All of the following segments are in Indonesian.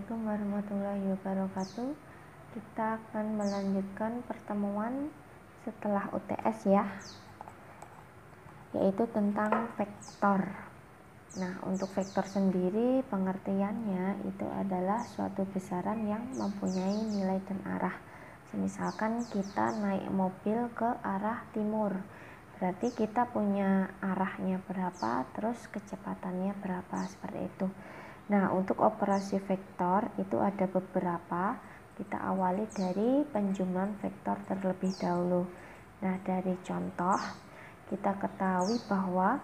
Assalamualaikum warahmatullahi wabarakatuh. Kita akan melanjutkan pertemuan setelah UTS ya, yaitu tentang vektor. Nah, untuk vektor sendiri pengertiannya itu adalah suatu besaran yang mempunyai nilai dan arah. Misalkan kita naik mobil ke arah timur, berarti kita punya arahnya berapa, terus kecepatannya berapa, seperti itu. Nah, untuk operasi vektor itu ada beberapa. Kita awali dari penjumlahan vektor terlebih dahulu. Nah, dari contoh kita ketahui bahwa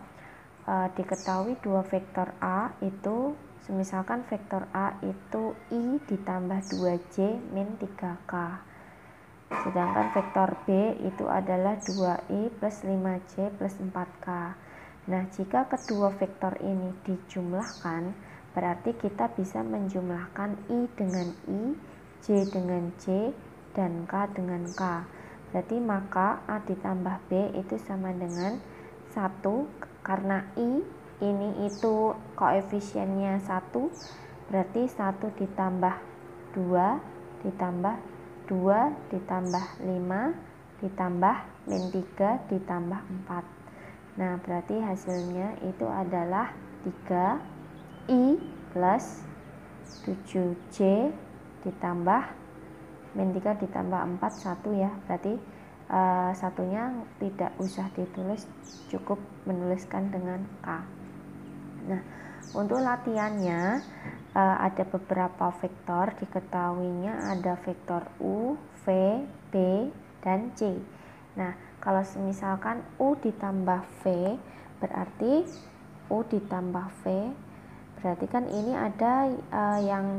diketahui dua vektor A itu, misalkan vektor A itu I ditambah 2J min 3K. Sedangkan vektor B itu adalah 2I plus 5J plus 4K. Nah, jika kedua vektor ini dijumlahkan, berarti kita bisa menjumlahkan I dengan I, J dengan J, dan K dengan K. Berarti maka A ditambah B itu sama dengan 1, karena I ini itu koefisiennya 1, berarti 1 ditambah 2 ditambah 2 ditambah 5 ditambah min 3 ditambah 4. Nah, berarti hasilnya itu adalah 3I plus 7J ditambah min 3 ditambah 4, 1 ya. Berarti satunya tidak usah ditulis, cukup menuliskan dengan K. Nah, untuk latihannya ada beberapa vektor, diketahuinya ada vektor U, V, B, dan C. Nah, kalau misalkan U ditambah V, berarti U ditambah V, berarti kan ini ada yang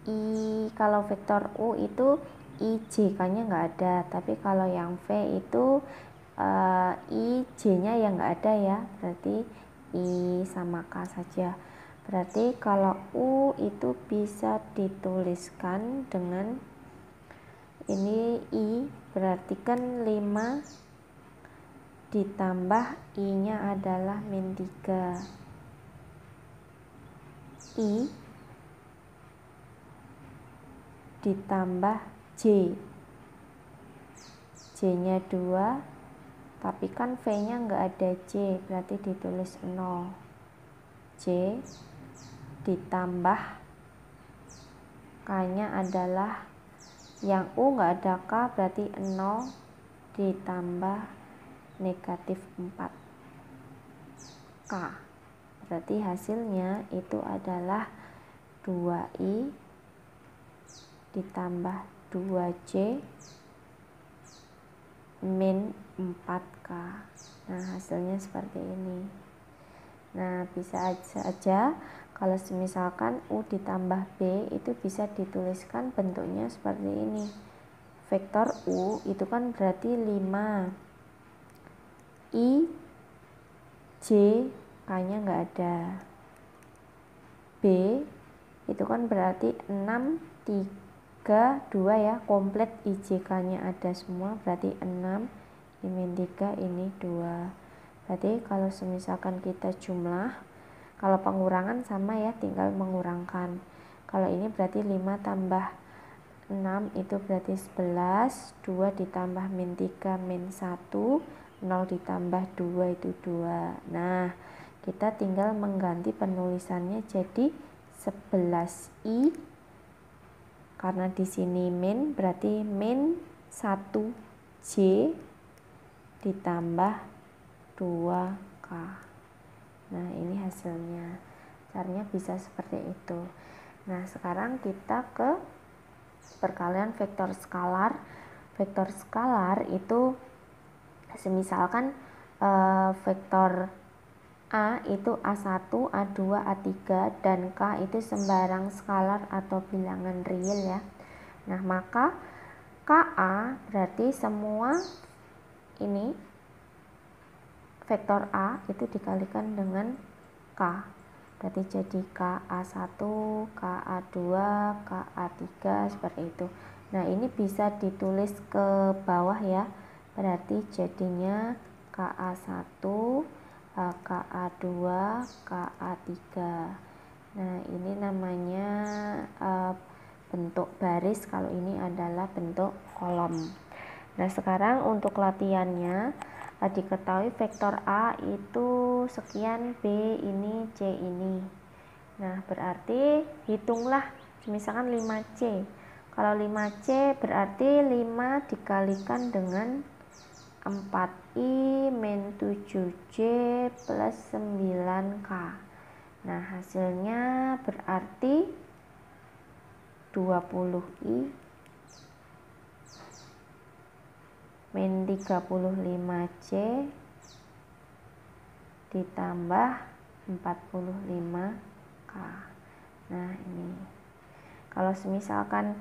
I, kalau vektor U itu IJ nya nggak ada, tapi kalau yang V itu IJ nya yang nggak ada ya, berarti I sama K saja. Berarti kalau U itu bisa dituliskan dengan ini I, berarti kan 5 ditambah I nya adalah min 3. I ditambah J, J nya 2, tapi kan V nya nggak ada J, berarti ditulis 0. J ditambah K nya adalah, yang U nggak ada K, berarti 0 ditambah negatif 4 K. Berarti hasilnya itu adalah 2I ditambah 2J min 4K. Nah, hasilnya seperti ini. Nah, bisa saja kalau misalkan U ditambah B itu bisa dituliskan bentuknya seperti ini. Vektor U itu kan berarti 5, I, J, K nya nggak ada. B itu kan berarti 6, 3, 2 ya, komplit IJK nya ada semua, berarti 6, I min 3, ini 2. Berarti kalau misalkan kita jumlah, kalau pengurangan sama ya, tinggal mengurangkan. Kalau ini berarti 5 tambah 6 itu berarti 11, 2 ditambah min 3 min 1, 0 ditambah 2 itu 2. Nah, kita tinggal mengganti penulisannya jadi 11I, karena di sini min, berarti min 1J ditambah 2K. Nah, ini hasilnya. Caranya bisa seperti itu. Nah, sekarang kita ke perkalian vektor skalar. Vektor skalar itu semisalkan vektor A itu A1, A2, A3, dan K itu sembarang skalar atau bilangan real ya. Nah, maka KA berarti semua ini vektor A itu dikalikan dengan K. Berarti jadi KA1, KA2, KA3 seperti itu. Nah, ini bisa ditulis ke bawah ya. Berarti jadinya KA1, KA2, KA3. Nah, ini namanya bentuk baris, kalau ini adalah bentuk kolom. Nah, sekarang untuk latihannya, diketahui vektor A itu sekian, B ini, C ini. Nah, berarti hitunglah misalkan 5C. Kalau 5C berarti 5 dikalikan dengan 4I min 7J plus 9K. Nah, hasilnya berarti 20I min 35C ditambah 45K. Nah, ini kalau misalkan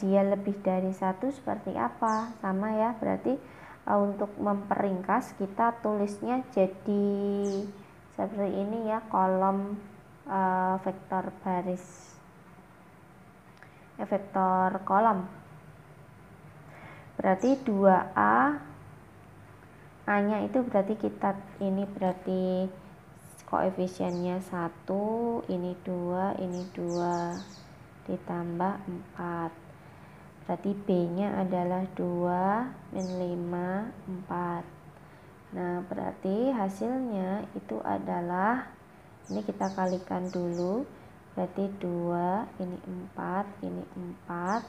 dia lebih dari 1 seperti apa? Sama ya, berarti untuk memperingkas kita tulisnya jadi seperti ini ya, kolom vektor baris, vektor kolom. Berarti 2A, A-nya itu berarti kita ini berarti koefisiennya 1, ini 2, ini 2 ditambah 4. Berarti B-nya adalah 2 min 5, 4. Nah, berarti hasilnya itu adalah, ini kita kalikan dulu, berarti 2, ini 4, ini 4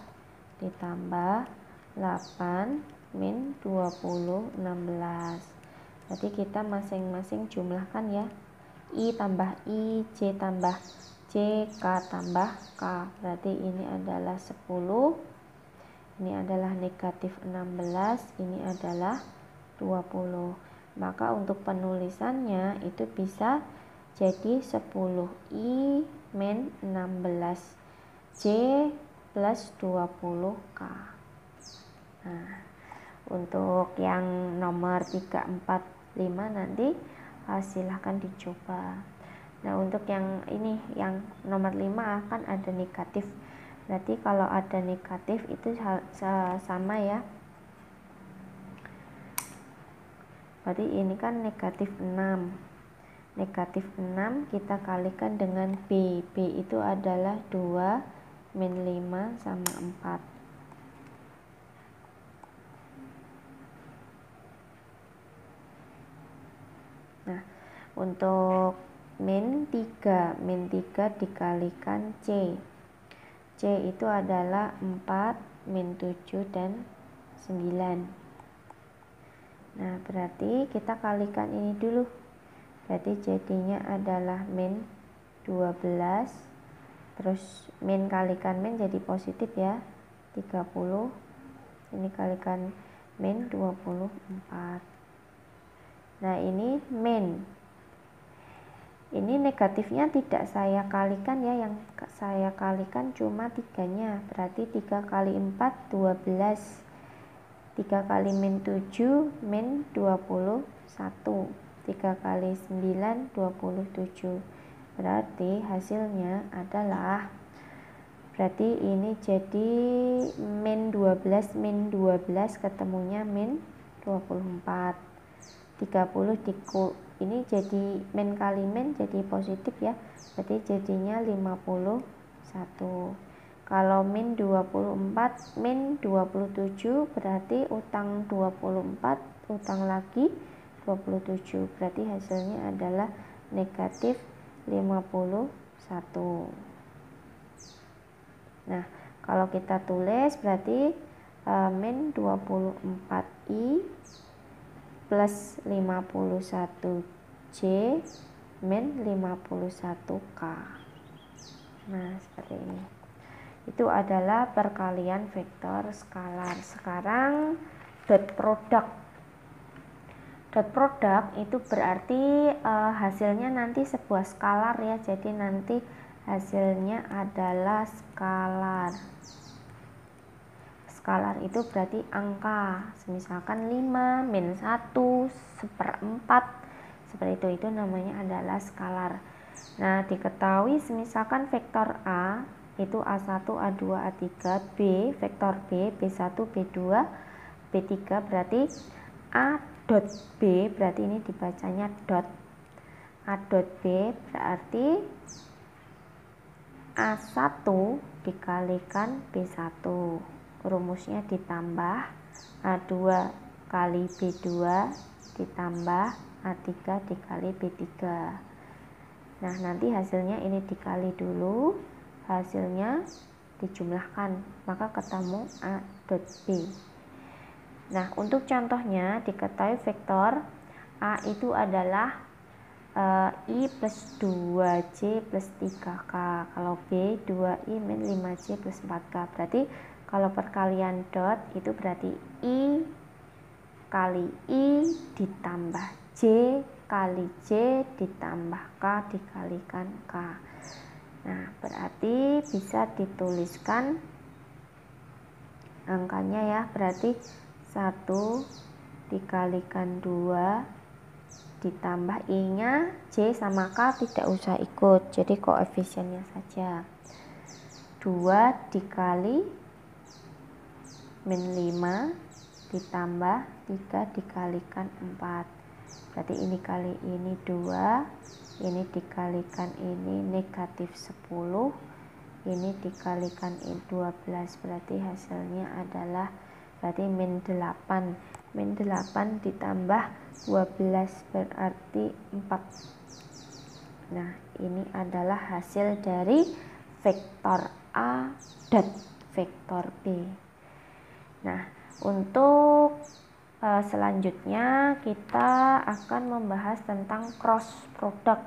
ditambah 8 min 20, 16. Berarti kita masing-masing jumlahkan ya, I tambah I, J tambah J, K tambah K. Berarti ini adalah 10, ini adalah negatif 16, ini adalah 20. Maka untuk penulisannya itu bisa jadi 10I min 16J plus 20K. Nah, untuk yang nomor 3, 4, 5 nanti silahkan dicoba. Nah, untuk yang ini, yang nomor 5 akan ada negatif. Berarti kalau ada negatif itu sama ya. Berarti ini kan negatif 6. Negatif 6 kita kalikan dengan B. B itu adalah 2 min 5 sama 4. Nah, untuk min 3 dikalikan C. C itu adalah 4 min 7 dan 9. Nah, berarti kita kalikan ini dulu. Berarti jadinya adalah min 12. Terus min kalikan min jadi positif ya, 30. Ini kalikan min 24. Nah, ini min. Ini negatifnya tidak saya kalikan ya, yang saya kalikan cuma 3-nya. Berarti 3 kali 4, 12. 3 kali min 7, min 21. 3 kali 9, 27. Berarti hasilnya adalah, berarti ini jadi min 12, min 12 ketemunya min 24. 30 ini jadi min kali min jadi positif ya, berarti jadinya 51. Kalau min 24 min 27 berarti utang 24, utang lagi 27, berarti hasilnya adalah negatif 51. Nah, kalau kita tulis berarti min 24I plus 51J min 51K. Nah, seperti ini. Itu adalah perkalian vektor skalar. Sekarang dot product. Dot product itu berarti hasilnya nanti sebuah skalar ya. Jadi nanti hasilnya adalah skalar. Skalar itu berarti angka, misalkan 5 min 1 1/4 seperti itu namanya adalah skalar. Nah, diketahui misalkan vektor A itu A1, A2, A3, B, vektor B, B1, B2, B3 berarti A dot B, berarti ini dibacanya dot. A dot B berarti A1 dikalikan B1. Rumusnya ditambah A2 kali B2 ditambah A3 dikali B3. Nah, nanti hasilnya ini dikali dulu, hasilnya dijumlahkan, maka ketemu A dot B. Nah, untuk contohnya diketahui vektor A itu adalah I plus 2J plus 3K. Kalau B 2I min 5J plus 4K. Berarti kalau perkalian dot itu berarti I kali I ditambah J kali J ditambah K dikalikan K. Nah, berarti bisa dituliskan angkanya ya. Berarti 1 dikalikan 2 ditambah I-nya J sama K tidak usah ikut, jadi koefisiennya saja. 2 dikali min 5 ditambah 3 dikalikan 4. Berarti ini kali ini 2, ini dikalikan ini negatif 10, ini dikalikan 12, berarti hasilnya adalah berarti min 8. Min 8 ditambah 12 berarti 4. Nah, ini adalah hasil dari vektor A dan vektor B. Nah, untuk selanjutnya kita akan membahas tentang cross product.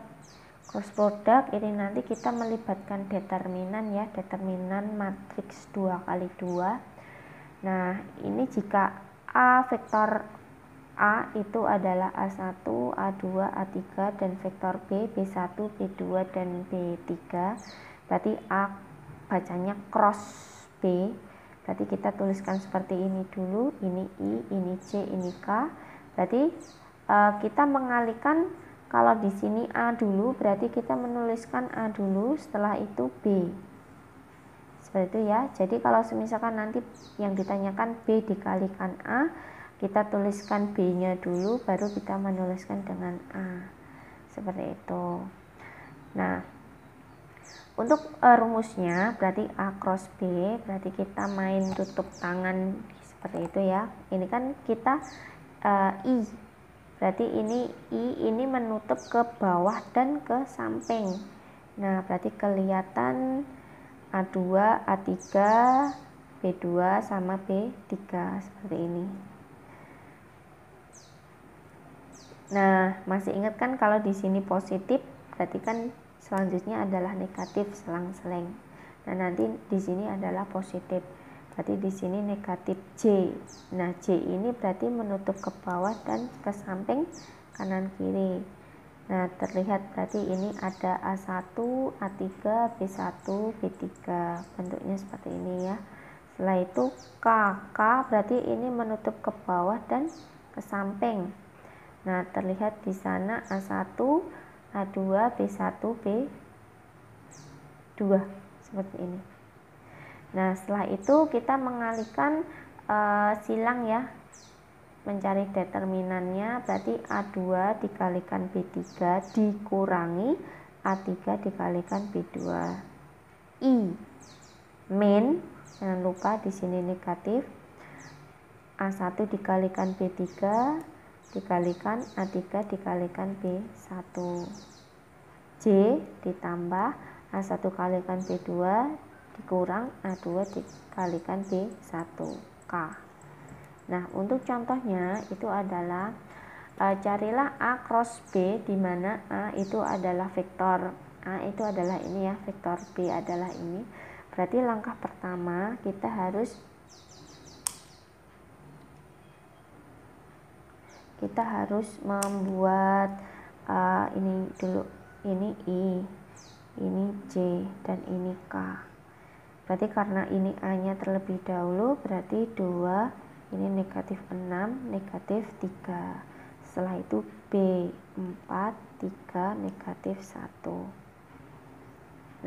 Cross product ini nanti kita melibatkan determinan ya, determinan matriks 2 kali 2. Nah, ini jika A vektor A itu adalah A1, A2, A3 dan vektor B, B1, B2 dan B3. Berarti A bacanya cross B. Berarti kita tuliskan seperti ini dulu, ini I, ini J, ini K. Berarti kita mengalihkan, kalau di sini A dulu, berarti kita menuliskan A dulu, setelah itu B. Seperti itu ya. Jadi kalau misalkan nanti yang ditanyakan B dikalikan A, kita tuliskan B-nya dulu, baru kita menuliskan dengan A. Seperti itu. Nah, untuk rumusnya berarti A cross B, berarti kita main tutup tangan seperti itu ya. Ini kan kita I, berarti ini I ini menutup ke bawah dan ke samping. Nah, berarti kelihatan A2, A3, B2 sama B3 seperti ini. Nah, masih ingat kan kalau di sini positif, berarti kan selanjutnya adalah negatif selang-seling. Nah, nanti di sini adalah positif. Berarti di sini negatif J. Nah, J ini berarti menutup ke bawah dan ke samping kanan kiri. Nah, terlihat berarti ini ada A1, A3, B1, B3. Bentuknya seperti ini ya. Setelah itu K. K berarti ini menutup ke bawah dan ke samping. Nah, terlihat di sana A1, A2, B1, B2 seperti ini. Nah, setelah itu kita mengalihkan silang ya, mencari determinannya, berarti A2 dikalikan B3 dikurangi A3 dikalikan B2. I min, jangan lupa di sini negatif, A1 dikalikan B3 dikalikan A3 dikalikan B1. J ditambah A1 kalikan B2 dikurang A2 dikalikan B1 K. Nah, untuk contohnya itu adalah carilah A cross B, di mana A itu adalah vektor, A itu adalah ini ya, vektor B adalah ini. Berarti langkah pertama kita harus membuat ini dulu, ini I, ini J dan ini K. Berarti karena ini A-nya terlebih dahulu, berarti 2, ini negatif 6, negatif 3. Setelah itu B 4, 3, negatif 1.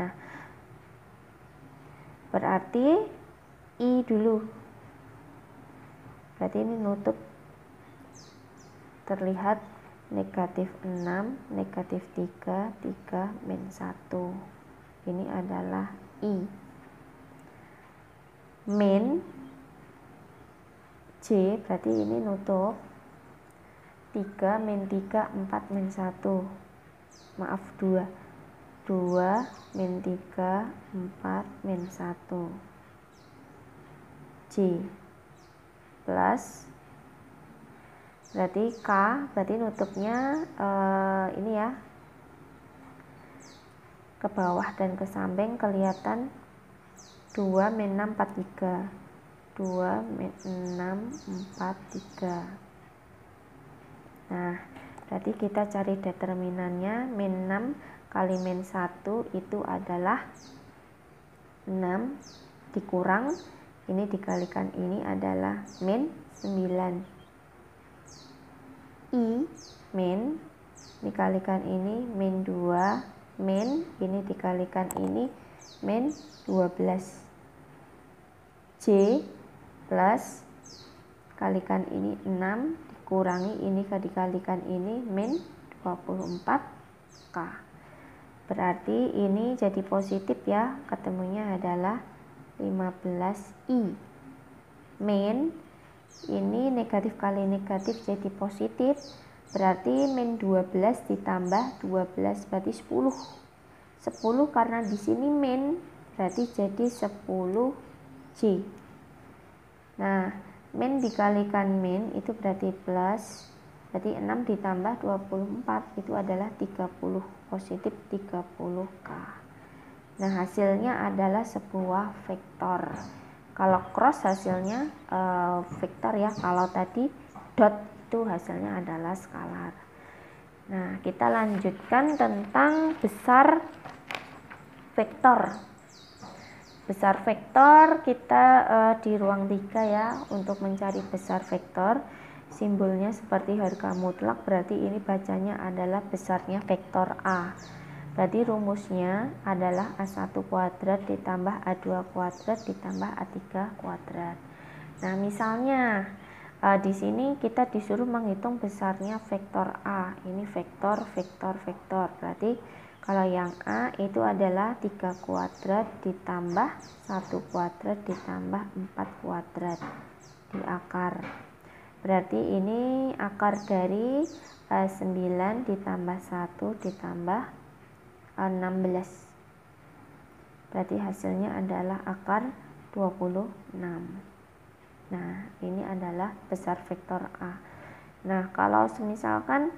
Nah, berarti I dulu, berarti ini nutup, terlihat negatif 6, negatif 3, 3 min 1. Ini adalah I. min J, berarti ini nutup 3 min 3 4 min 1, maaf 2 min 3 4 min 1 J plus, berarti K, berarti nutupnya ini ya, ke bawah dan ke samping kelihatan 2 min 6 4 3, 2 min 6 4 3. Nah, berarti kita cari determinannya. Min 6 kali min 1 itu adalah 6 dikurang, ini dikalikan ini adalah min 9. I min dikalikan ini min 2, min ini dikalikan ini min 12. J plus kalikan ini 6 dikurangi ini dikalikan ini min 24K. Berarti ini jadi positif ya, ketemunya adalah 15I. Min ini negatif kali negatif jadi positif, berarti min 12 ditambah 12 berarti 10. 10 karena di sini min, berarti jadi 10J. Nah, min dikalikan min itu berarti plus, berarti 6 ditambah 24 itu adalah 30, positif 30K. Nah, hasilnya adalah sebuah vektor. Kalau cross hasilnya vektor ya, kalau tadi dot itu hasilnya adalah skalar. Nah, kita lanjutkan tentang besar vektor. Besar vektor kita di ruang 3 ya, untuk mencari besar vektor. Simbolnya seperti harga mutlak, berarti ini bacanya adalah besarnya vektor A. Berarti rumusnya adalah A1 kuadrat ditambah A2 kuadrat ditambah A3 kuadrat. Nah, misalnya di sini kita disuruh menghitung besarnya vektor A. Ini vektor, vektor, vektor. Berarti kalau yang A itu adalah 3 kuadrat ditambah 1 kuadrat ditambah 4 kuadrat di akar. Berarti ini akar dari 9 ditambah 1 ditambah 16. Berarti hasilnya adalah akar 26. Nah, ini adalah besar vektor A. Nah, kalau misalkan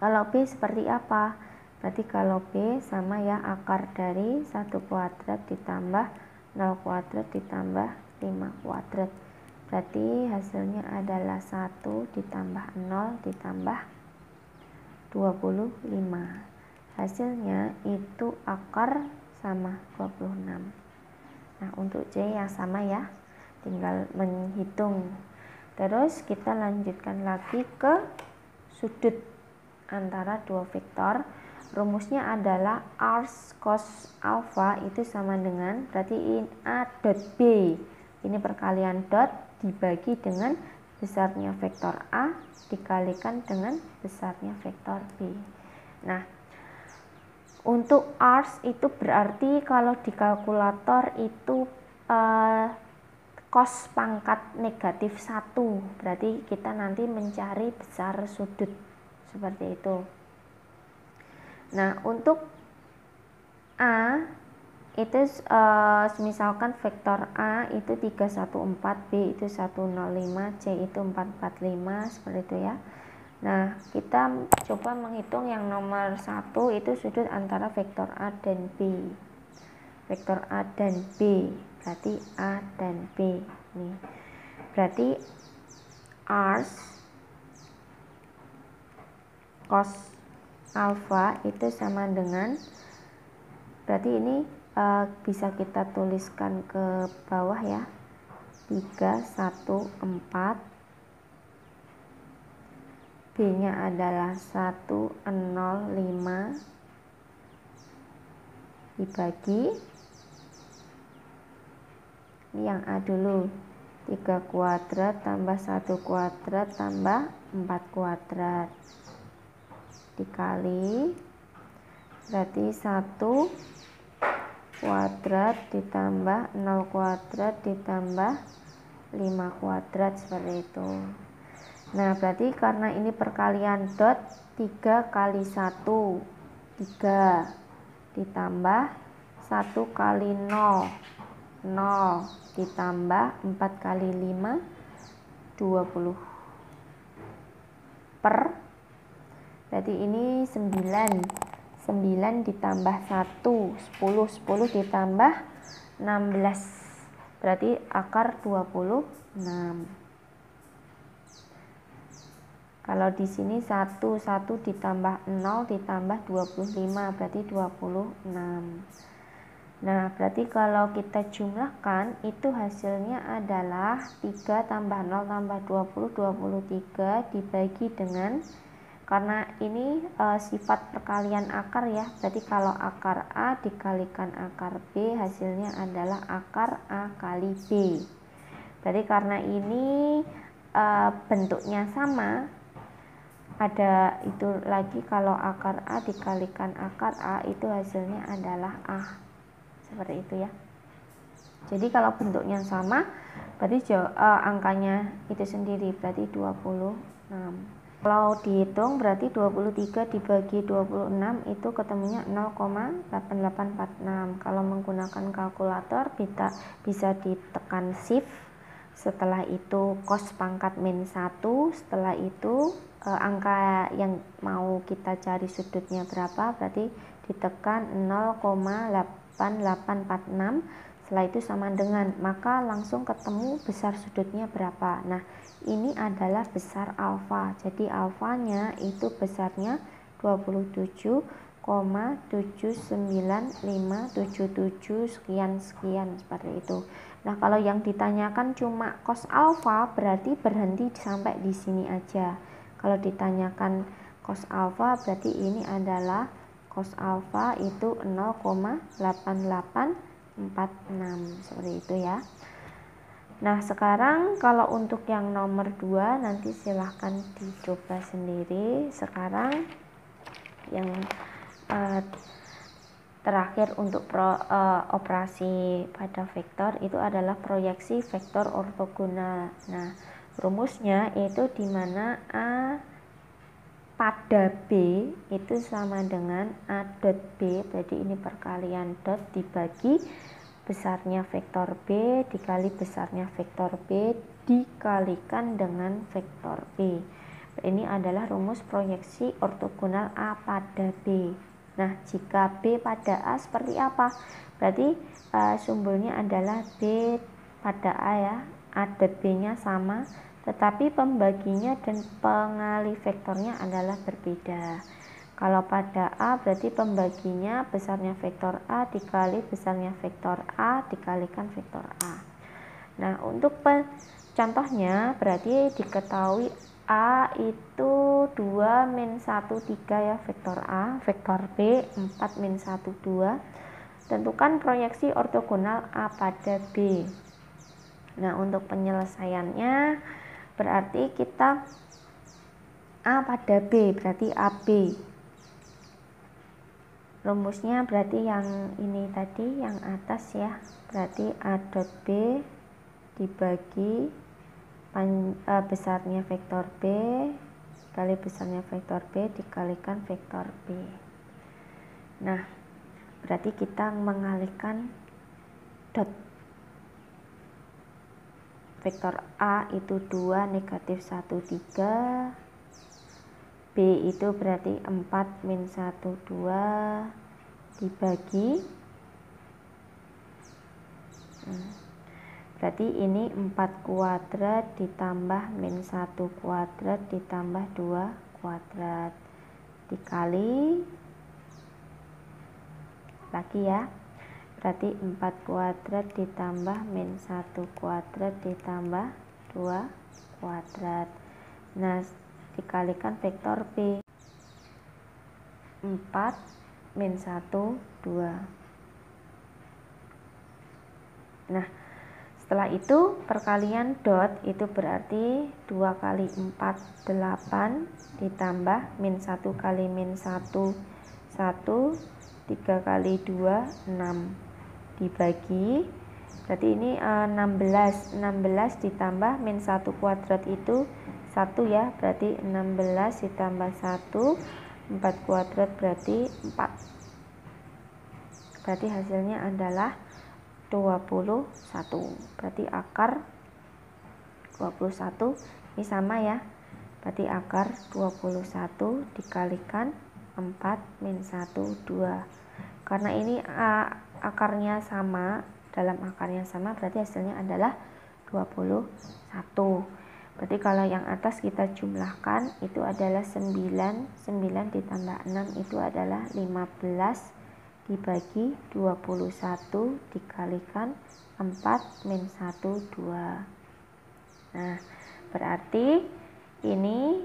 kalau B seperti apa? Berarti kalau B sama ya, akar dari 1 kuadrat ditambah 0 kuadrat ditambah 5 kuadrat. Berarti hasilnya adalah 1 ditambah 0 ditambah 25. Hasilnya itu akar sama 26. Nah, untuk C yang sama ya, tinggal menghitung. Terus kita lanjutkan lagi ke sudut antara dua vektor. Rumusnya adalah ars cos alpha itu sama dengan, berarti in A dot B, ini perkalian dot dibagi dengan besarnya vektor A dikalikan dengan besarnya vektor B. Nah, untuk ars itu berarti kalau di kalkulator itu cos pangkat negatif 1, berarti kita nanti mencari besar sudut seperti itu. Nah, untuk A itu misalkan vektor A itu 314, B itu 105, C itu 445 seperti itu ya. Nah, kita coba menghitung yang nomor 1 itu sudut antara vektor A dan B. Vektor A dan B, berarti A dan B. Nih. Berarti ars cos alpha itu sama dengan, berarti ini bisa kita tuliskan ke bawah ya, 314, B-nya adalah 105 dibagi, ini yang A dulu, 3 kuadrat tambah 1 kuadrat tambah 4 kuadrat dikali, berarti 1 kuadrat ditambah 0 kuadrat ditambah 5 kuadrat, seperti itu. Nah, berarti karena ini perkalian dot, 3 kali 1 3 ditambah 1 kali 0 0 ditambah 4 kali 5 20 per, berarti ini 9 ditambah 1 10 10 ditambah 16, berarti akar 26. Kalau di sini 1 ditambah 0 ditambah 25, berarti 26. Nah, berarti kalau kita jumlahkan itu hasilnya adalah 3 tambah 0 tambah 20 23 dibagi dengan, karena ini sifat perkalian akar ya, berarti kalau akar A dikalikan akar B hasilnya adalah akar A kali B. Berarti karena ini bentuknya sama, ada itu lagi, kalau akar A dikalikan akar A itu hasilnya adalah A, seperti itu ya. Jadi kalau bentuknya sama berarti angkanya itu sendiri, berarti 26. Kalau dihitung berarti 23 dibagi 26 itu ketemunya 0,8846. Kalau menggunakan kalkulator bisa ditekan shift, setelah itu cos pangkat min 1, setelah itu angka yang mau kita cari sudutnya berapa, berarti ditekan 0,8846, setelah itu sama dengan, maka langsung ketemu besar sudutnya berapa. Nah, ini adalah besar alfa, jadi alfanya itu besarnya 27,79577 sekian seperti itu. Nah, kalau yang ditanyakan cuma cos alfa berarti berhenti sampai di sini aja. Kalau ditanyakan cos alfa berarti ini adalah cos alfa itu 0,8846, seperti itu ya. Nah, sekarang kalau untuk yang nomor 2 nanti silahkan dicoba sendiri. Sekarang yang terakhir untuk operasi pada vektor itu adalah proyeksi vektor ortogonal. Nah, rumusnya itu dimana A pada B itu sama dengan A dot B, berarti ini perkalian dot dibagi besarnya vektor B dikali besarnya vektor B dikalikan dengan vektor B. Ini adalah rumus proyeksi ortogonal A pada B. Nah, jika B pada A seperti apa? Berarti sumbolnya adalah B pada A ya, A dot B nya sama, tetapi pembaginya dan pengali vektornya adalah berbeda. Kalau pada A berarti pembaginya besarnya vektor A dikali besarnya vektor A dikalikan vektor A. Nah, untuk contohnya berarti diketahui A itu 2 min 1 3 ya, vektor A, vektor B 4 min 1 2. Tentukan proyeksi ortogonal A pada B. Nah, untuk penyelesaiannya berarti kita A pada B berarti AB. Rumusnya berarti yang ini tadi, yang atas ya, berarti A dot B dibagi besarnya vektor B kali besarnya vektor B dikalikan vektor B. Nah, berarti kita mengalihkan dot. Vektor A itu 2 negatif 1 3, B itu berarti 4 min 1 2 dibagi, berarti ini 4 kuadrat ditambah min 1 kuadrat ditambah 2 kuadrat dikali lagi ya, berarti 4 kuadrat ditambah min 1 kuadrat ditambah 2 kuadrat. Nah, dikalikan vektor B 4 min 1 2. Nah, setelah itu perkalian dot itu berarti 2 kali 4 8 ditambah min 1 kali min 1 1, 3 kali 2 6. dibagi, berarti ini 16 ditambah min 1 kuadrat itu 1 ya, berarti 16 ditambah 1, 4 kuadrat berarti 4, berarti hasilnya adalah 21, berarti akar 21 ini sama ya, berarti akar 21 dikalikan 4 min 1, 2. Karena ini akarnya sama, dalam akarnya sama berarti hasilnya adalah 21. Berarti kalau yang atas kita jumlahkan itu adalah 9 ditambah 6 itu adalah 15 dibagi 21 dikalikan 4 min 1, 2. Nah, berarti ini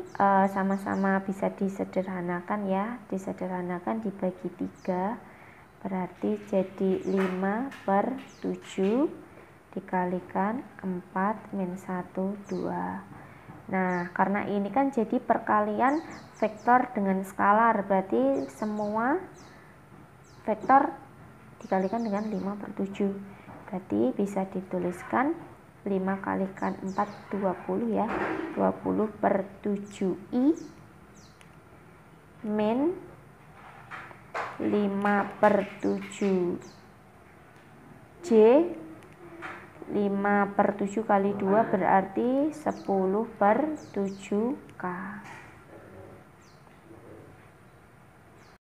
sama-sama bisa disederhanakan ya, disederhanakan dibagi 3, berarti jadi 5/7 dikalikan 4 min 1, 2. Nah, karena ini kan jadi perkalian vektor dengan skalar, berarti semua vektor dikalikan dengan 5/7, berarti bisa dituliskan 5 kalikan 4 20 ya, 20/7i min 5/7j, 5/7 kali 2 berarti 10/7k.